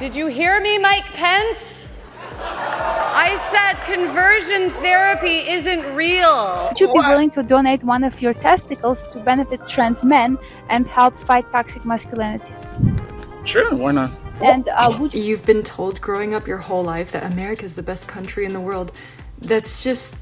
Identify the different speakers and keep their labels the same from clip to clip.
Speaker 1: Did you hear me, Mike Pence? I said conversion therapy isn't real.
Speaker 2: Would you be willing to donate one of your testicles to benefit trans men and help fight toxic masculinity?
Speaker 3: Sure, why not?
Speaker 2: And would you...
Speaker 4: You've been told growing up your whole life that America is the best country in the world. That's just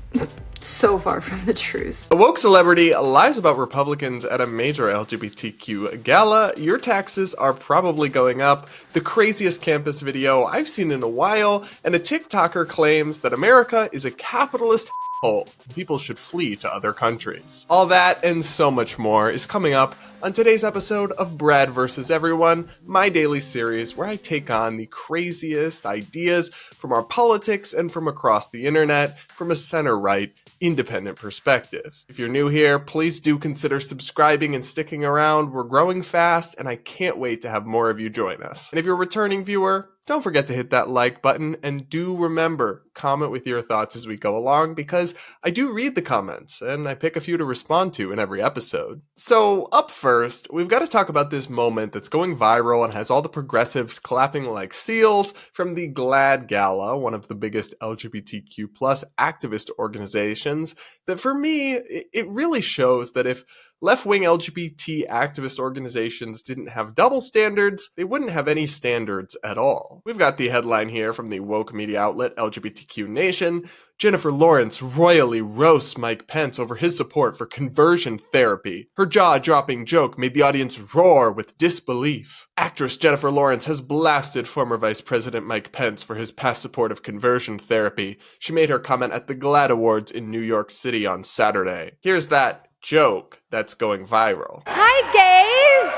Speaker 4: so far from the truth.
Speaker 5: A woke celebrity lies about Republicans at a major LGBTQ gala. Your taxes are probably going up. The craziest campus video I've seen in a while. And a TikToker claims that America is a capitalist hole. People should flee to other countries. All that and so much more is coming up on today's episode of Brad vs. Everyone, my daily series where I take on the craziest ideas from our politics and from across the internet from a center-right, independent perspective. If you're new here, please do consider subscribing and sticking around. We're growing fast and I can't wait to have more of you join us. And if you're a returning viewer, don't forget to hit that like button and do remember, comment with your thoughts as we go along because I do read the comments and I pick a few to respond to in every episode. So up first, we've got to talk about this moment that's going viral and has all the progressives clapping like seals from the GLAAD Gala, one of the biggest LGBTQ plus activist organizations, that for me, it really shows that if left-wing LGBT activist organizations didn't have double standards, they wouldn't have any standards at all. We've got the headline here from the woke media outlet LGBTQ Nation. Jennifer Lawrence royally roasts Mike Pence over his support for conversion therapy. Her jaw-dropping joke made the audience roar with disbelief. Actress Jennifer Lawrence has blasted former Vice President Mike Pence for his past support of conversion therapy. She made her comment at the GLAAD Awards in New York City on Saturday. Here's that joke that's going viral.
Speaker 1: Hi, gays!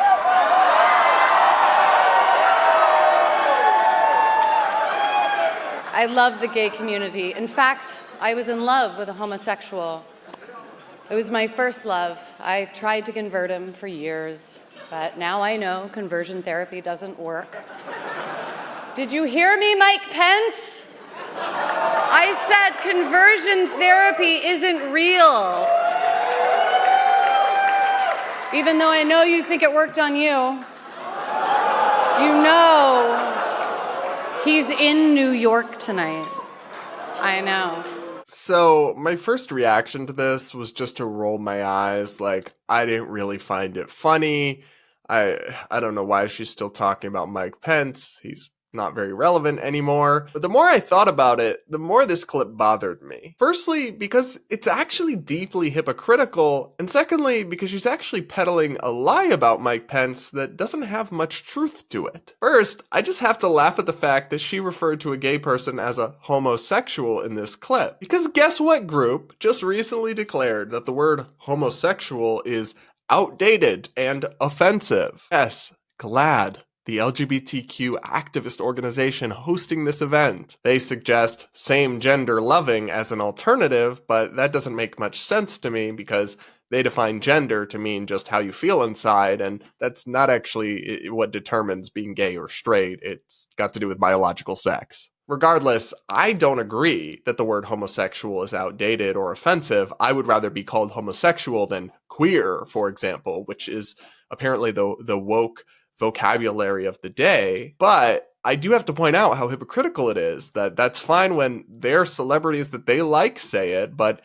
Speaker 1: I love the gay community. In fact, I was in love with a homosexual. It was my first love. I tried to convert him for years, but now I know conversion therapy doesn't work. Did you hear me, Mike Pence? I said conversion therapy isn't real. Even though I know you think it worked on you, you know he's in New York tonight. I know.
Speaker 5: So my first reaction to this was just to roll my eyes. Like, I didn't really find it funny. I don't know why she's still talking about Mike Pence. He's not very relevant anymore. But the more I thought about it, the more this clip bothered me. Firstly, because it's actually deeply hypocritical, and secondly, because she's actually peddling a lie about Mike Pence that doesn't have much truth to it. First, I just have to laugh at the fact that she referred to a gay person as a homosexual in this clip. Because guess what group just recently declared that the word homosexual is outdated and offensive? Yes, GLAAD, the LGBTQ activist organization hosting this event. They suggest same-gender loving as an alternative, but that doesn't make much sense to me because they define gender to mean just how you feel inside, and that's not actually what determines being gay or straight. It's got to do with biological sex. Regardless, I don't agree that the word homosexual is outdated or offensive. I would rather be called homosexual than queer, for example, which is apparently the woke vocabulary of the day. But I do have to point out how hypocritical it is. That's fine when they're celebrities that they like say it, but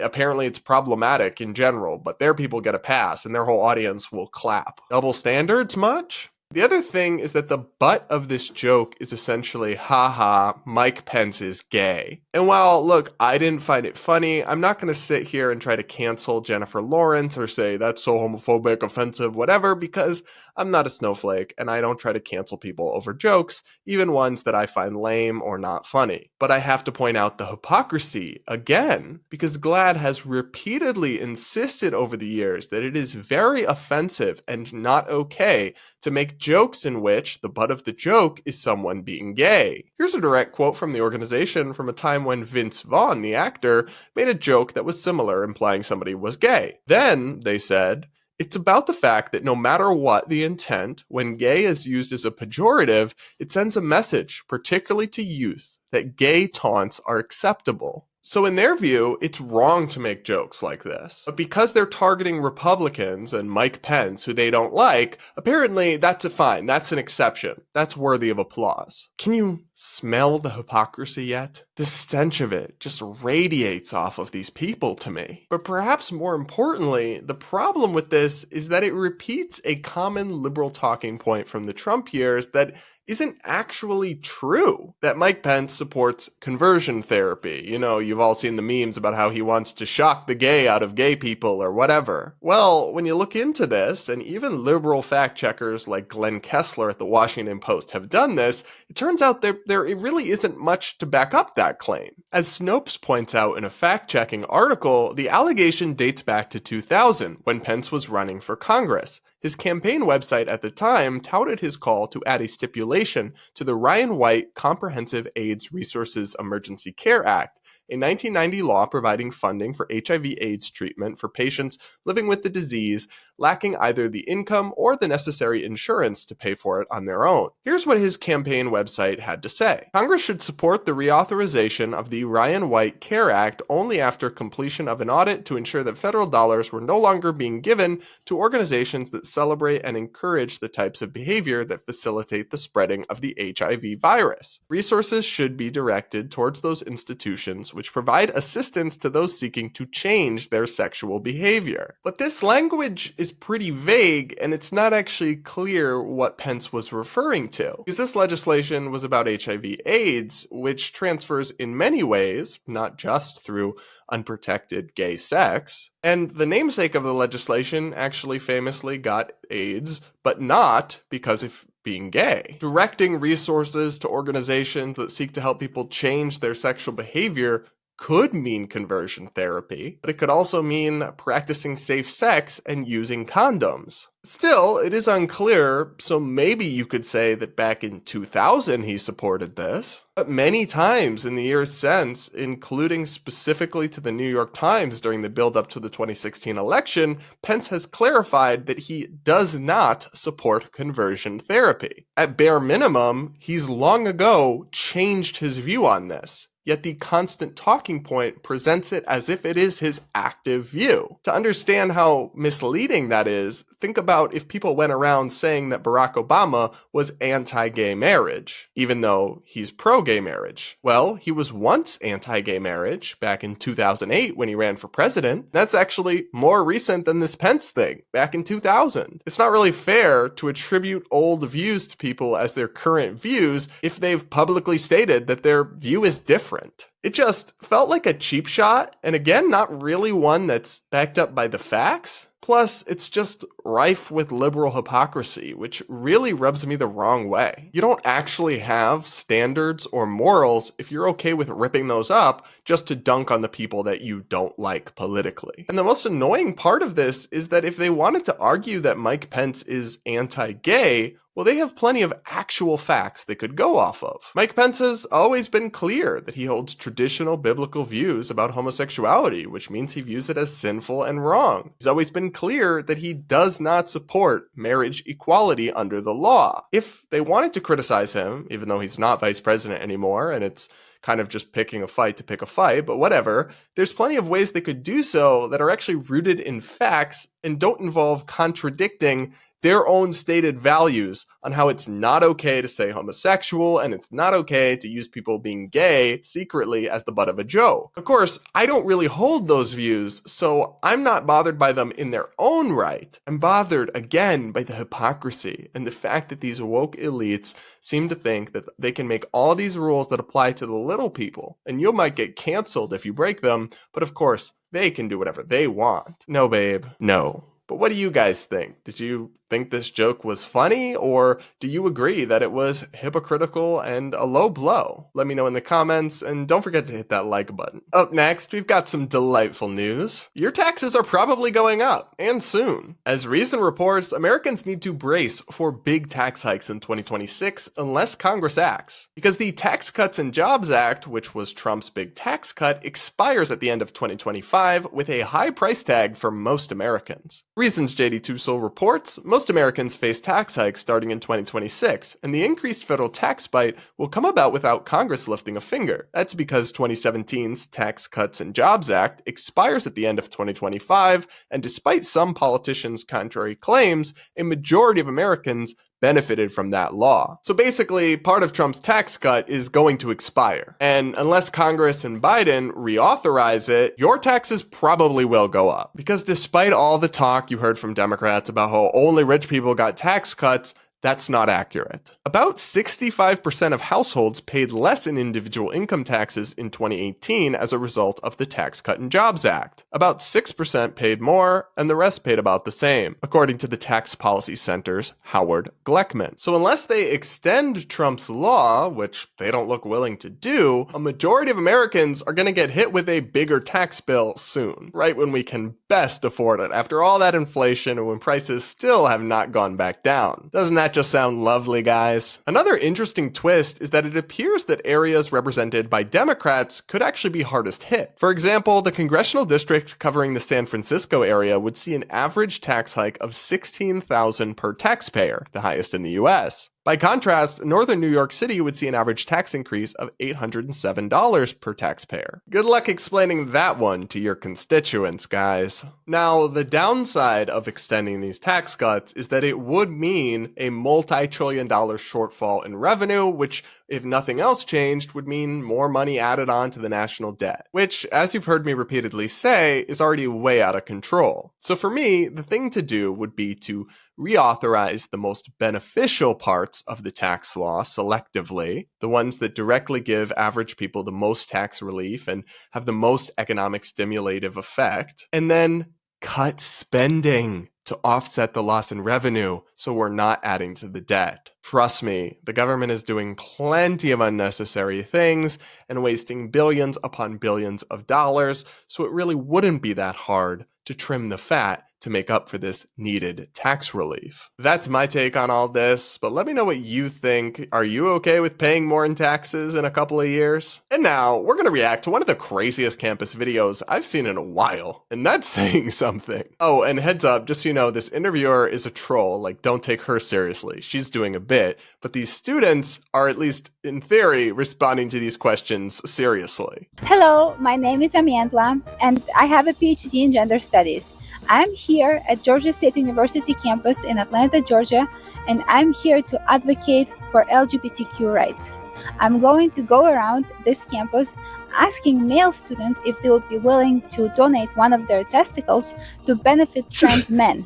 Speaker 5: apparently it's problematic in general. But their people get a pass and their whole audience will clap. Double standards much? The other thing is that the butt of this joke is essentially, haha, Mike Pence is gay. And while, look, I didn't find it funny, I'm not going to sit here and try to cancel Jennifer Lawrence or say that's so homophobic, offensive, whatever, because I'm not a snowflake and I don't try to cancel people over jokes, even ones that I find lame or not funny. But I have to point out the hypocrisy again, because GLAAD has repeatedly insisted over the years that it is very offensive and not okay to make jokes in which the butt of the joke is someone being gay. Here's a direct quote from the organization from a time when Vince Vaughn, the actor, made a joke that was similar, implying somebody was gay. Then, they said, it's about the fact that no matter what the intent, when gay is used as a pejorative, it sends a message, particularly to youth, that gay taunts are acceptable. So in their view, it's wrong to make jokes like this. But because they're targeting Republicans and Mike Pence, who they don't like, apparently that's fine. That's an exception. That's worthy of applause. Can you smell the hypocrisy yet? The stench of it just radiates off of these people to me. But perhaps more importantly, the problem with this is that it repeats a common liberal talking point from the Trump years that isn't actually true. That Mike Pence supports conversion therapy. You know, you've all seen the memes about how he wants to shock the gay out of gay people or whatever. Well, when you look into this, and even liberal fact checkers like Glenn Kessler at the Washington Post have done this, it turns out there really isn't much to back up that claim. As Snopes points out in a fact-checking article, the allegation dates back to 2000, when Pence was running for Congress. His campaign website at the time touted his call to add a stipulation to the Ryan White Comprehensive AIDS Resources Emergency Care Act, a 1990 law providing funding for HIV/AIDS treatment for patients living with the disease, lacking either the income or the necessary insurance to pay for it on their own. Here's what his campaign website had to say. Congress should support the reauthorization of the Ryan White Care Act only after completion of an audit to ensure that federal dollars were no longer being given to organizations that celebrate and encourage the types of behavior that facilitate the spreading of the HIV virus. Resources should be directed towards those institutions which provide assistance to those seeking to change their sexual behavior. But this language is pretty vague, and it's not actually clear what Pence was referring to. Because this legislation was about HIV/AIDS, which transfers in many ways, not just through unprotected gay sex. And the namesake of the legislation actually famously got AIDS, but not because of being gay. Directing resources to organizations that seek to help people change their sexual behavior could mean conversion therapy, but it could also mean practicing safe sex and using condoms. Still, it is unclear, so maybe you could say that back in 2000 he supported this. But many times in the years since, including specifically to the New York Times during the build-up to the 2016 election, Pence has clarified that he does not support conversion therapy. At bare minimum, he's long ago changed his view on this. Yet the constant talking point presents it as if it is his active view. To understand how misleading that is, think about if people went around saying that Barack Obama was anti-gay marriage, even though he's pro-gay marriage. Well, he was once anti-gay marriage back in 2008 when he ran for president. That's actually more recent than this Pence thing, back in 2000. It's not really fair to attribute old views to people as their current views if they've publicly stated that their view is different. It just felt like a cheap shot, and again, not really one that's backed up by the facts. Plus, it's just rife with liberal hypocrisy, which really rubs me the wrong way. You don't actually have standards or morals if you're okay with ripping those up just to dunk on the people that you don't like politically. And the most annoying part of this is that if they wanted to argue that Mike Pence is anti-gay, well, they have plenty of actual facts they could go off of. Mike Pence has always been clear that he holds traditional biblical views about homosexuality, which means he views it as sinful and wrong. He's always been clear that he does not support marriage equality under the law. If they wanted to criticize him, even though he's not vice president anymore, and it's kind of just picking a fight to pick a fight, but whatever, there's plenty of ways they could do so that are actually rooted in facts and don't involve contradicting their own stated values on how it's not okay to say homosexual and it's not okay to use people being gay secretly as the butt of a joke. Of course, I don't really hold those views, so I'm not bothered by them in their own right. I'm bothered, again, by the hypocrisy and the fact that these woke elites seem to think that they can make all these rules that apply to the little people, and you might get canceled if you break them, but of course, they can do whatever they want. No, babe, no. But what do you guys think? Did you think this joke was funny, or do you agree that it was hypocritical and a low blow? Let me know in the comments, and don't forget to hit that like button. Up next, we've got some delightful news. Your taxes are probably going up, and soon. As recent reports, Americans need to brace for big tax hikes in 2026 unless Congress acts. Because the Tax Cuts and Jobs Act, which was Trump's big tax cut, expires at the end of 2025 with a high price tag for most Americans. Reasons JD2Soul reports, most Most Americans face tax hikes starting in 2026, and the increased federal tax bite will come about without Congress lifting a finger. That's because 2017's Tax Cuts and Jobs Act expires at the end of 2025, and despite some politicians' contrary claims, a majority of Americans benefited from that law. So basically, part of Trump's tax cut is going to expire. And unless Congress and Biden reauthorize it, your taxes probably will go up. Because despite all the talk you heard from Democrats about how only rich people got tax cuts, that's not accurate. About 65% of households paid less in individual income taxes in 2018 as a result of the Tax Cut and Jobs Act. About 6% paid more, and the rest paid about the same, according to the Tax Policy Center's Howard Gleckman. So unless they extend Trump's law, which they don't look willing to do, a majority of Americans are going to get hit with a bigger tax bill soon, right when we can best afford it, after all that inflation and when prices still have not gone back down. Doesn't that just sound lovely, guys? Another interesting twist is that it appears that areas represented by Democrats could actually be hardest hit. For example, the congressional district covering the San Francisco area would see an average tax hike of $16,000 per taxpayer, the highest in the US. By contrast, northern New York City would see an average tax increase of $807 per taxpayer. Good luck explaining that one to your constituents, guys. Now, the downside of extending these tax cuts is that it would mean a multi-trillion-dollar shortfall in revenue, which, if nothing else changed, would mean more money added on to the national debt, which, as you've heard me repeatedly say, is already way out of control. So for me, the thing to do would be to reauthorize the most beneficial parts of the tax law selectively, the ones that directly give average people the most tax relief and have the most economic stimulative effect, and then cut spending to offset the loss in revenue so we're not adding to the debt. Trust me, the government is doing plenty of unnecessary things and wasting billions upon billions of dollars, so it really wouldn't be that hard to trim the fat to make up for this needed tax relief. That's my take on all this, but let me know what you think. Are you okay with paying more in taxes in a couple of years? And now, we're gonna react to one of the craziest campus videos I've seen in a while, and that's saying something. Oh, and heads up, just so you know, this interviewer is a troll, like don't take her seriously. She's doing a bit, but these students are, at least in theory, responding to these questions seriously.
Speaker 2: Hello, my name is Amandla, and I have a PhD in gender studies. I'm here at Georgia State University campus in Atlanta, Georgia, and I'm here to advocate for LGBTQ rights. I'm going to go around this campus asking male students if they would be willing to donate one of their testicles to benefit trans men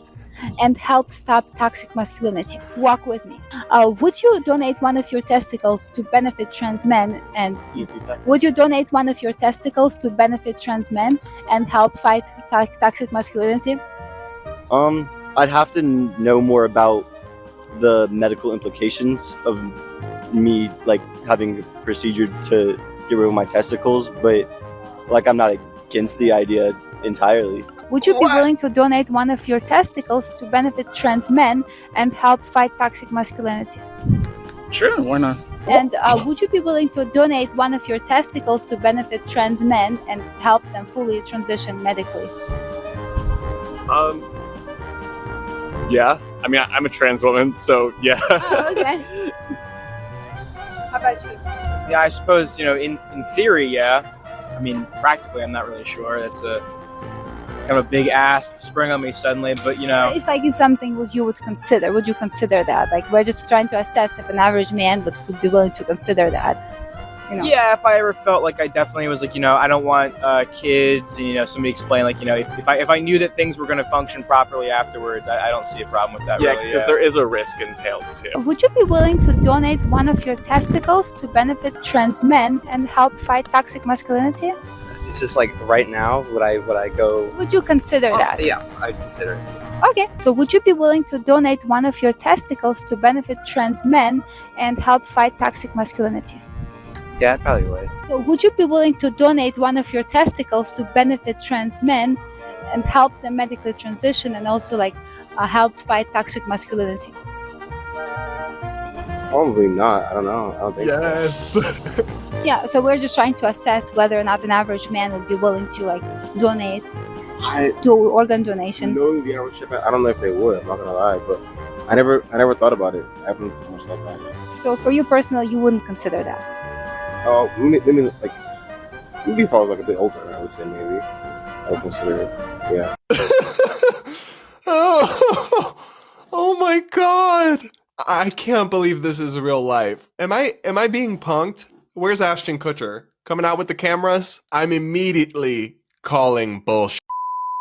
Speaker 2: and help stop toxic masculinity. Walk with me. Would you donate one of your testicles to benefit trans men? And would you donate one of your testicles to benefit trans men and help fight toxic masculinity?
Speaker 6: I'd have to know more about the medical implications of me like having a procedure to get rid of my testicles, but like I'm not against the idea entirely.
Speaker 2: Would you be willing to donate one of your testicles to benefit trans men and help fight toxic masculinity?
Speaker 3: Sure, why not?
Speaker 2: And would you be willing to donate one of your testicles to benefit trans men and help them fully transition medically?
Speaker 7: Yeah. I mean, I'm a trans woman, so yeah.
Speaker 2: Oh, okay. How about you?
Speaker 8: Yeah, I suppose, in theory, yeah. I mean, practically, I'm not really sure. That's a kind of a big ask to spring on me suddenly, but
Speaker 2: It's like it's something you would consider. Would you consider that? Like, we're just trying to assess if an average man would be willing to consider that.
Speaker 8: Yeah, if I ever felt like I definitely was like, I don't want kids, and somebody explain like, if I knew that things were going to function properly afterwards, I don't see a problem with that.
Speaker 7: Yeah,
Speaker 8: really,
Speaker 7: because there is a risk entailed too.
Speaker 2: Would you be willing to donate one of your testicles to benefit trans men and help fight toxic masculinity?
Speaker 6: It's just like right now, would I go?
Speaker 2: Would you consider that?
Speaker 6: Yeah, I'd consider it.
Speaker 2: Okay, so would you be willing to donate one of your testicles to benefit trans men and help fight toxic masculinity?
Speaker 6: Yeah, I probably would.
Speaker 2: So would you be willing to donate one of your testicles to benefit trans men and help them medically transition and also help fight toxic masculinity?
Speaker 6: Probably not. I don't know. I don't think
Speaker 5: Yes.
Speaker 2: Yeah, so we're just trying to assess whether or not an average man would be willing to donate, do organ donation.
Speaker 6: Knowing the average, I don't know if they would. I'm not gonna lie, but
Speaker 9: I never thought about it. I haven't put much thought about it.
Speaker 2: So for you personally, you wouldn't consider that?
Speaker 9: Oh, maybe if I was like a bit older, I would say maybe I would consider it. Yeah.
Speaker 5: Oh my god! I can't believe this is real life. Am I being punked? Where's Ashton Kutcher? Coming out with the cameras? I'm immediately calling bullshit.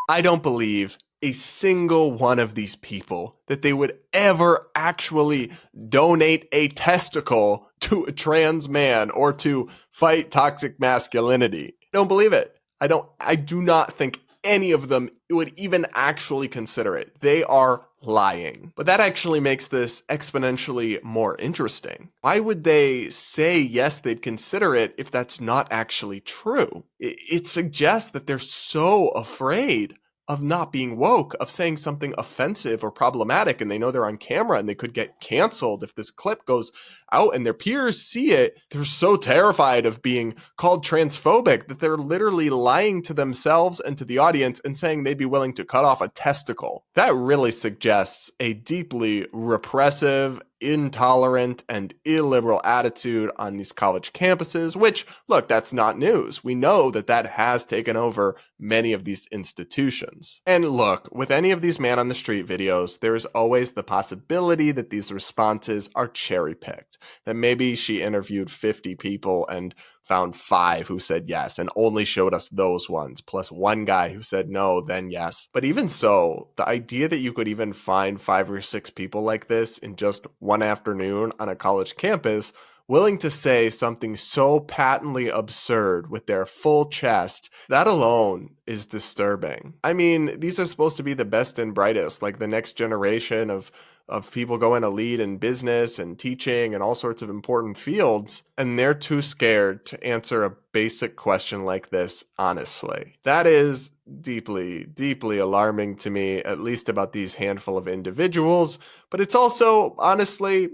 Speaker 5: I don't believe a single one of these people that they would ever actually donate a testicle to a trans man or to fight toxic masculinity. Don't believe it. I do not think any of them would even actually consider it. They are lying. But that actually makes this exponentially more interesting. Why would they say yes, they'd consider it if that's not actually true? It suggests that they're so afraid of not being woke, of saying something offensive or problematic, and they know they're on camera and they could get canceled if this clip goes out and their peers see it. They're so terrified of being called transphobic that they're literally lying to themselves and to the audience and saying they'd be willing to cut off a testicle. That really suggests a deeply repressive, intolerant, and illiberal attitude on these college campuses, which, look, that's not news. We know that that has taken over many of these institutions. And look, with any of these man on the street videos, there is always the possibility that these responses are cherry-picked, that maybe she interviewed 50 people and found 5 who said yes and only showed us those ones, plus one guy who said no, then yes. But even so, the idea that you could even find 5 or 6 people like this in just one afternoon on a college campus willing to say something so patently absurd with their full chest, that alone is disturbing. I mean, these are supposed to be the best and brightest, like the next generation of people going to lead in business and teaching and all sorts of important fields, and they're too scared to answer a basic question like this honestly. That is deeply, deeply alarming to me, at least about these handful of individuals, but it's also, honestly,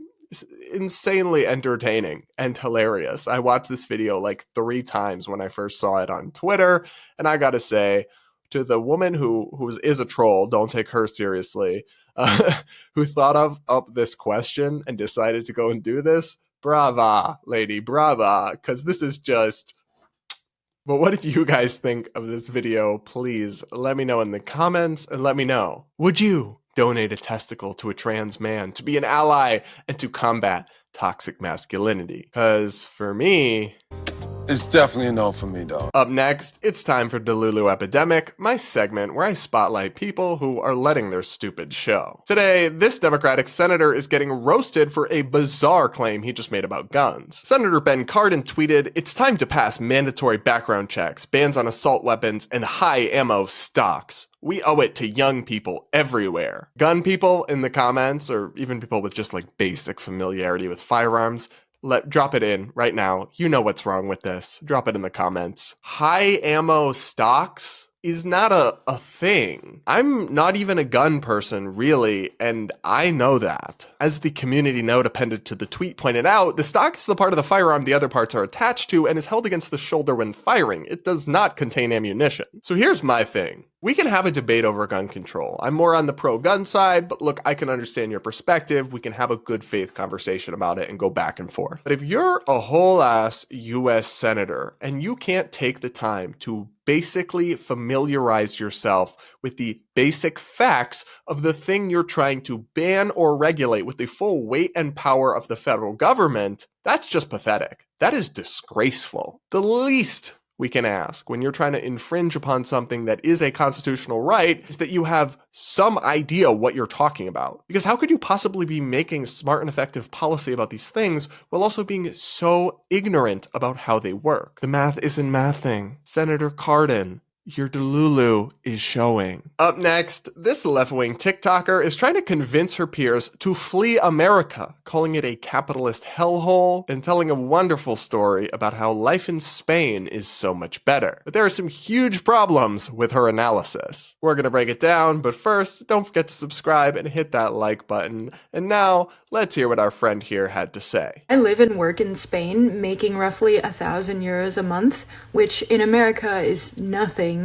Speaker 5: insanely entertaining and hilarious. I watched this video like 3 times when I first saw it on Twitter, and I gotta say, to the woman who is a troll, don't take her seriously, who thought of up this question and decided to go and do this, brava, lady, brava, because this is just... But what did you guys think of this video? Please let me know in the comments, and let me know, would you donate a testicle to a trans man to be an ally and to combat toxic masculinity? Because for me...
Speaker 10: It's definitely a no for me, though.
Speaker 5: Up next, it's time for DELULU Epidemic, my segment where I spotlight people who are letting their stupid show. Today, this Democratic senator is getting roasted for a bizarre claim he just made about guns. Senator Ben Cardin tweeted, "It's time to pass mandatory background checks, bans on assault weapons, and high ammo stocks. We owe it to young people everywhere." Gun people in the comments, or even people with just like basic familiarity with firearms, drop it in right now. You know what's wrong with this. Drop it in the comments. High ammo stocks is not a thing. I'm not even a gun person, really, and I know that. As the community note appended to the tweet pointed out, the stock is the part of the firearm the other parts are attached to and is held against the shoulder when firing. It does not contain ammunition. So here's my thing. We can have a debate over gun control. I'm more on the pro-gun side, but look, I can understand your perspective. We can have a good faith conversation about it and go back and forth. But if you're a whole-ass U.S. senator and you can't take the time to basically familiarize yourself with the basic facts of the thing you're trying to ban or regulate with the full weight and power of the federal government, that's just pathetic. That is disgraceful. The least we can ask when you're trying to infringe upon something that is a constitutional right is that you have some idea what you're talking about. Because how could you possibly be making smart and effective policy about these things while also being so ignorant about how they work? The math isn't mathing. Senator Cardin, your DELULU is showing. Up next, this left-wing TikToker is trying to convince her peers to flee America, calling it a capitalist hellhole, and telling a wonderful story about how life in Spain is so much better. But there are some huge problems with her analysis. We're gonna break it down, but first, don't forget to subscribe and hit that like button. And now, let's hear what our friend here had to say.
Speaker 4: I live and work in Spain, making roughly 1,000 euros a month, which in America is nothing,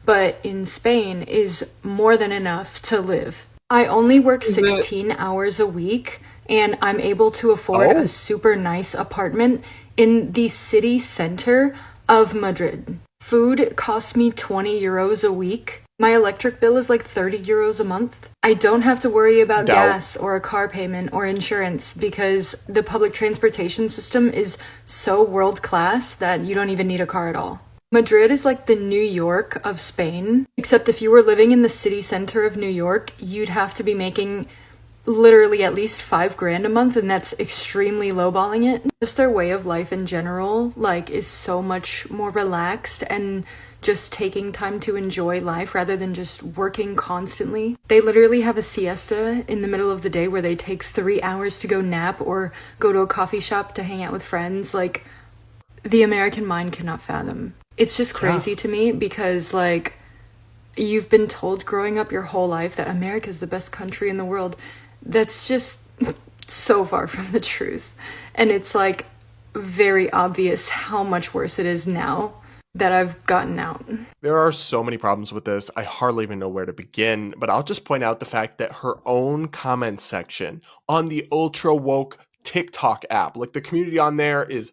Speaker 4: but in Spain is more than enough to live. I only work 16 hours a week, and I'm able to afford a super nice apartment in the city center of Madrid. Food costs me 20 euros a week. My electric bill is like 30 euros a month. I don't have to worry about gas or a car payment or insurance because the public transportation system is so world class that you don't even need a car at all. Madrid is like the New York of Spain, except if you were living in the city center of New York, you'd have to be making literally at least $5,000 a month, and that's extremely lowballing it. Just their way of life in general, like, is so much more relaxed and just taking time to enjoy life rather than just working constantly. They literally have a siesta in the middle of the day where they take 3 hours to go nap or go to a coffee shop to hang out with friends. Like, the American mind cannot fathom. It's just crazy to me because, like, you've been told growing up your whole life that America is the best country in the world. That's just so far from the truth. And it's, like, very obvious how much worse it is now that I've gotten out.
Speaker 5: There are so many problems with this, I hardly even know where to begin, but I'll just point out the fact that her own comment section on the ultra woke TikTok app, like the community on there is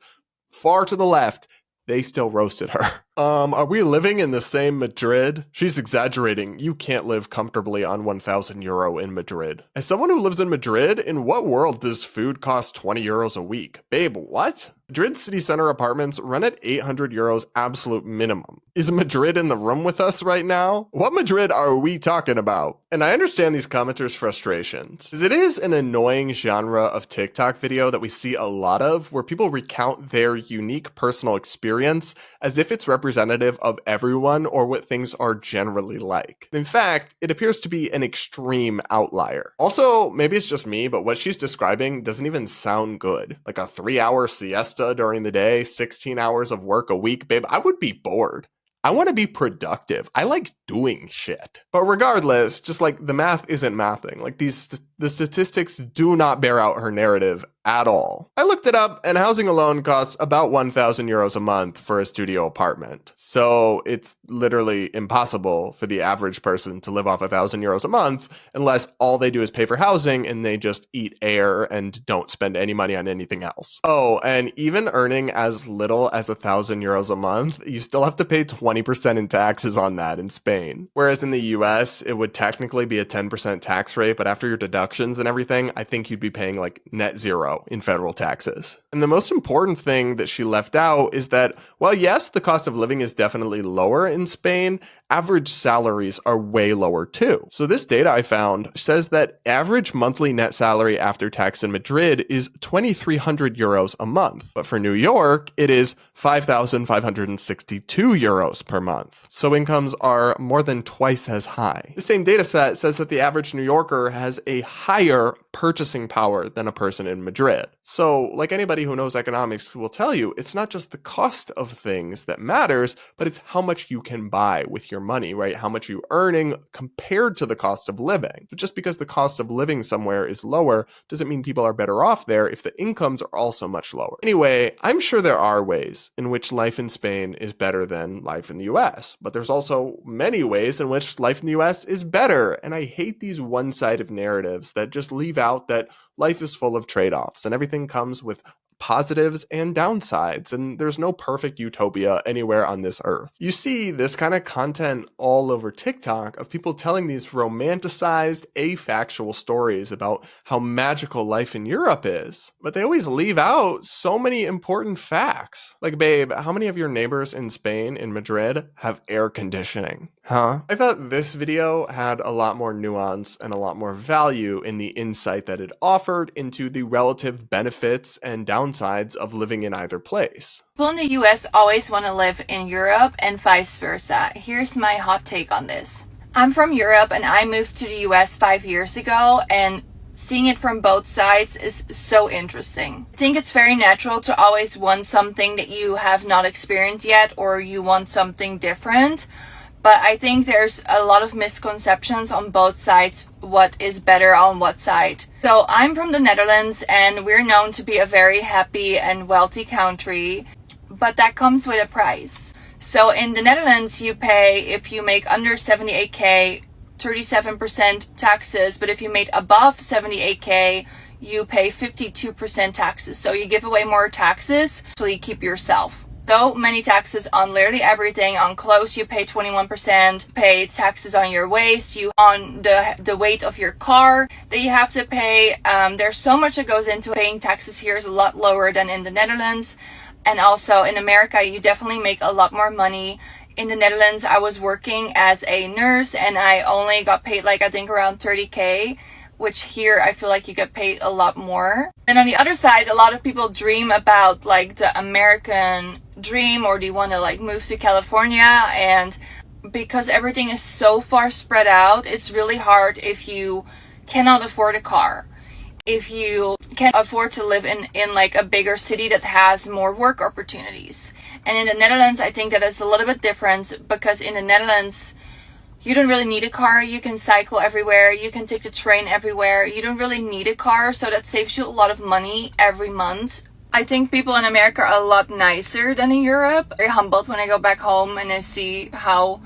Speaker 5: far to the left, they still roasted her. Are we living in the same Madrid? She's exaggerating. You can't live comfortably on 1,000 euro in Madrid. As someone who lives in Madrid, in what world does food cost 20 euros a week? Babe, what? Madrid city center apartments run at 800 euros absolute minimum. Is Madrid in the room with us right now? What Madrid are we talking about? And I understand these commenters' frustrations, because it is an annoying genre of TikTok video that we see a lot of, where people recount their unique personal experience as if it's representative of everyone or what things are generally like. In fact, it appears to be an extreme outlier. Also, maybe it's just me, but what she's describing doesn't even sound good. Like a 3-hour siesta during the day, 16 hours of work a week, babe, I would be bored. I want to be productive. I like doing shit. But regardless, just like the math isn't mathing. Like the statistics do not bear out her narrative at all. I looked it up and housing alone costs about 1,000 euros a month for a studio apartment. So it's literally impossible for the average person to live off 1,000 euros a month unless all they do is pay for housing and they just eat air and don't spend any money on anything else. Oh, and even earning as little as 1,000 euros a month, you still have to pay 20% in taxes on that in Spain. Whereas in the US, it would technically be a 10% tax rate, but after your deductions and everything, I think you'd be paying like net zero in federal taxes. And the most important thing that she left out is that, while yes, the cost of living is definitely lower in Spain, average salaries are way lower too. So this data I found says that average monthly net salary after tax in Madrid is 2,300 euros a month. But for New York, it is 5,562 euros per month. So incomes are more than twice as high. The same data set says that the average New Yorker has a higher purchasing power than a person in Madrid. So, like anybody who knows economics will tell you, it's not just the cost of things that matters, but it's how much you can buy with your money, right? How much you're earning compared to the cost of living. But just because the cost of living somewhere is lower doesn't mean people are better off there if the incomes are also much lower. Anyway, I'm sure there are ways in which life in Spain is better than life in the US, but there's also many ways in which life in the US is better. And I hate these one-sided narratives that just leave out that life is full of trade-offs and everything comes with positives and downsides, and there's no perfect utopia anywhere on this earth. You see this kind of content all over TikTok of people telling these romanticized, afactual stories about how magical life in Europe is, but they always leave out so many important facts. Like, babe, how many of your neighbors in Spain, in Madrid, have air conditioning? Huh? I thought this video had a lot more nuance and a lot more value in the insight that it offered into the relative benefits and downsides of living in either place.
Speaker 11: People in the US always want to live in Europe and vice versa. Here's my hot take on this. I'm from Europe and I moved to the US 5 years ago, and seeing it from both sides is so interesting. I think it's very natural to always want something that you have not experienced yet, or you want something different. But I think there's a lot of misconceptions on both sides, what is better on what side. So I'm from the Netherlands and we're known to be a very happy and wealthy country, but that comes with a price. So in the Netherlands, you pay, if you make under 78k, 37% taxes, but if you made above 78K, you pay 52% taxes. So you give away more taxes, so you keep yourself. So many taxes on literally everything. On clothes, you pay 21%, pay taxes on your waist, on the weight of your car that you have to pay. There's so much that goes into paying taxes. Here is a lot lower than in the Netherlands. And also in America, you definitely make a lot more money. In the Netherlands, I was working as a nurse and I only got paid like I think around 30K. Which here I feel like you get paid a lot more. And on the other side, a lot of people dream about like the American dream, or they want to like move to California, and because everything is so far spread out, it's really hard if you cannot afford a car, if you can't afford to live in like a bigger city that has more work opportunities. And in the Netherlands, I think that is a little bit different, because in the Netherlands you don't really need a car. You can cycle everywhere. You can take the train everywhere. You don't really need a car, so that saves you a lot of money every month. I think people in America are a lot nicer than in Europe. Very humbled when I go back home and I see how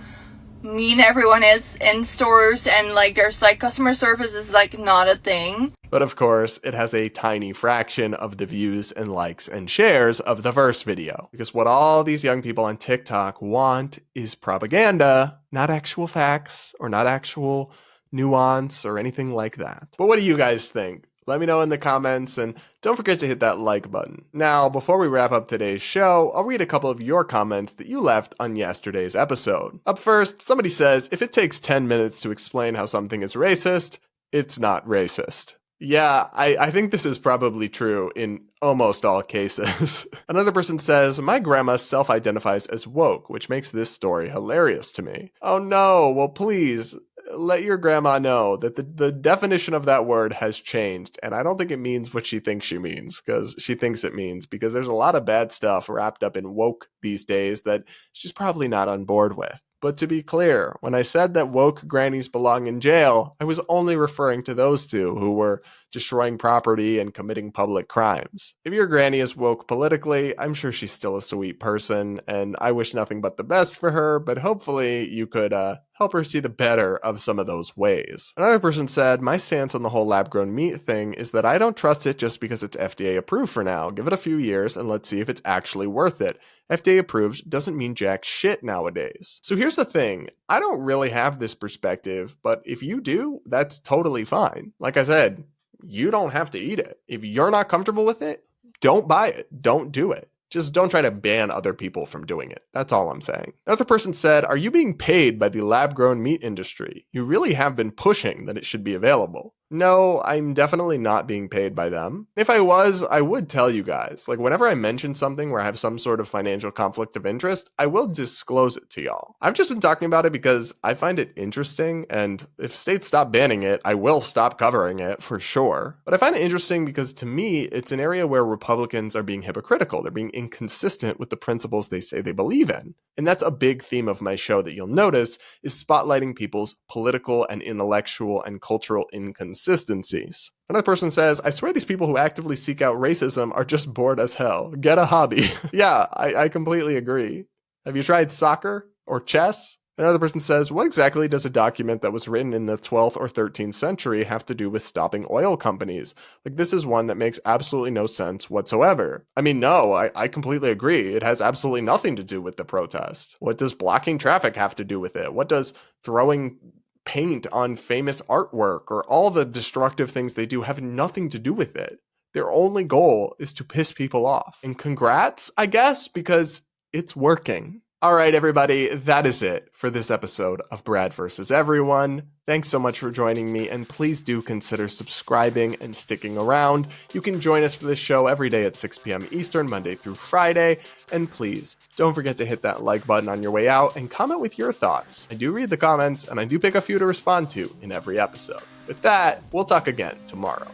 Speaker 11: mean everyone is in stores, and like there's like customer service is like not a thing.
Speaker 5: But of course, it has a tiny fraction of the views and likes and shares of the first video. Because what all these young people on TikTok want is propaganda, not actual facts or not actual nuance or anything like that. But what do you guys think? Let me know in the comments, and don't forget to hit that like button. Now, before we wrap up today's show, I'll read a couple of your comments that you left on yesterday's episode. Up first, somebody says, if it takes 10 minutes to explain how something is racist, it's not racist. Yeah, I think this is probably true in almost all cases. Another person says, my grandma self-identifies as woke, which makes this story hilarious to me. Oh no, well please, let your grandma know that the definition of that word has changed, and I don't think it means what she thinks she means, because she thinks it means, because there's a lot of bad stuff wrapped up in woke these days that she's probably not on board with. But to be clear, when I said that woke grannies belong in jail, I was only referring to those two who were destroying property and committing public crimes. If your granny is woke politically, I'm sure she's still a sweet person, and I wish nothing but the best for her, but hopefully you could help her see the better of some of those ways. Another person said, my stance on the whole lab-grown meat thing is that I don't trust it just because it's FDA approved for now. Give it a few years and let's see if it's actually worth it. FDA approved doesn't mean jack shit nowadays. So here's the thing. I don't really have this perspective, but if you do, that's totally fine. Like I said, you don't have to eat it. If you're not comfortable with it, don't buy it. Don't do it. Just don't try to ban other people from doing it. That's all I'm saying. Another person said, are you being paid by the lab-grown meat industry? You really have been pushing that it should be available. No, I'm definitely not being paid by them. If I was, I would tell you guys. Like, whenever I mention something where I have some sort of financial conflict of interest, I will disclose it to y'all. I've just been talking about it because I find it interesting, and if states stop banning it, I will stop covering it for sure. But I find it interesting because to me, it's an area where Republicans are being hypocritical. They're being inconsistent with the principles they say they believe in. And that's a big theme of my show that you'll notice is spotlighting people's political and intellectual and cultural inconsistencies. Another person says, I swear these people who actively seek out racism are just bored as hell. Get a hobby. Yeah, I completely agree. Have you tried soccer or chess? Another person says, what exactly does a document that was written in the 12th or 13th century have to do with stopping oil companies? Like, this is one that makes absolutely no sense whatsoever. I mean, no, I completely agree. It has absolutely nothing to do with the protest. What does blocking traffic have to do with it? What does throwing paint on famous artwork or all the destructive things they do have nothing to do with it? Their only goal is to piss people off. And congrats, I guess, because it's working. All right, everybody, that is it for this episode of Brad vs. Everyone. Thanks so much for joining me, and please do consider subscribing and sticking around. You can join us for this show every day at 6 p.m. Eastern, Monday through Friday. And please, don't forget to hit that like button on your way out and comment with your thoughts. I do read the comments, and I do pick a few to respond to in every episode. With that, we'll talk again tomorrow.